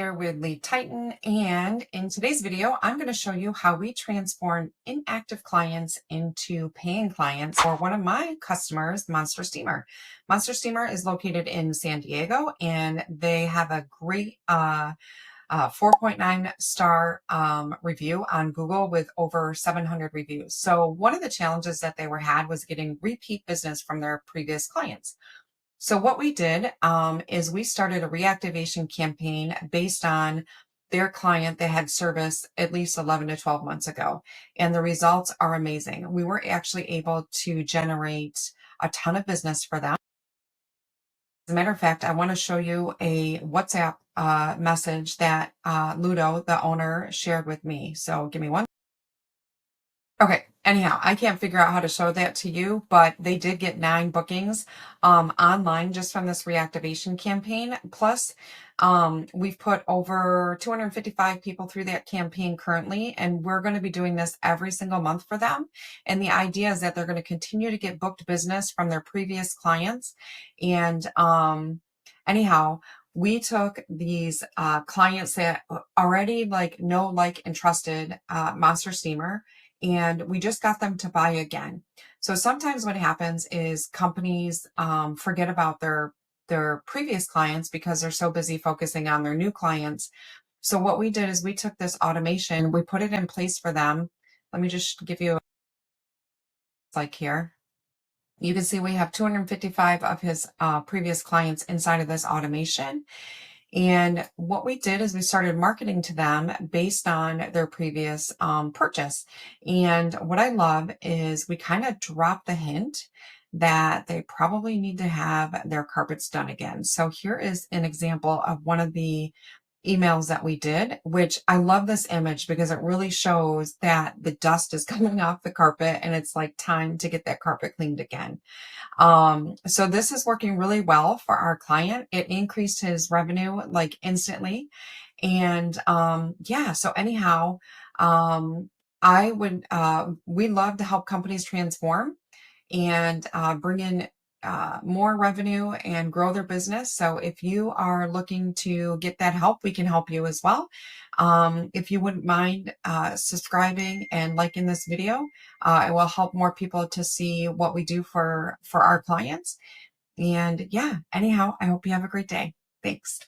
here with Lead Titan, and in today's video, I'm going to show you how we transform inactive clients into paying clients for one of my customers, Monster Steamer. Monster Steamer is located in San Diego, and they have a great 4.9 star review on Google with over 700 reviews. So one of the challenges that they had was getting repeat business from their previous clients. So what we did is we started a reactivation campaign based on their client that had service at least 11 to 12 months ago. And the results are amazing. We were actually able to generate a ton of business for them. As a matter of fact, I want to show you a WhatsApp message that Ludo, the owner, shared with me. So give me one. Okay, anyhow, I can't figure out how to show that to you, but they did get 9 bookings online just from this reactivation campaign. Plus, we've put over 255 people through that campaign currently, and we're going to be doing this every single month for them. And the idea is that they're going to continue to get booked business from their previous clients. And anyhow, we took these clients that already know, like, and trusted Monster Steamer, and we just got them to buy again. So sometimes what happens is companies forget about their previous clients because they're so busy focusing on their new clients. So what we did is we took this automation, we put it in place for them. Let me just give you like here. You can see we have 255 of his previous clients inside of this automation. And what we did is we started marketing to them based on their previous purchase. And what I love is we kind of drop the hint that they probably need to have their carpets done again. So here is an example of one of the emails that we did, which I love this image because it really shows that the dust is coming off the carpet and it's like time to get that carpet cleaned again. So this is working really well for our client. It increased his revenue like instantly. And yeah, so anyhow, we love to help companies transform and bring in more revenue and grow their business. So if you are looking to get that help, we can help you as well. If you wouldn't mind subscribing and liking this video, it will help more people to see what we do for our clients. And yeah, anyhow, I hope you have a great day. Thanks.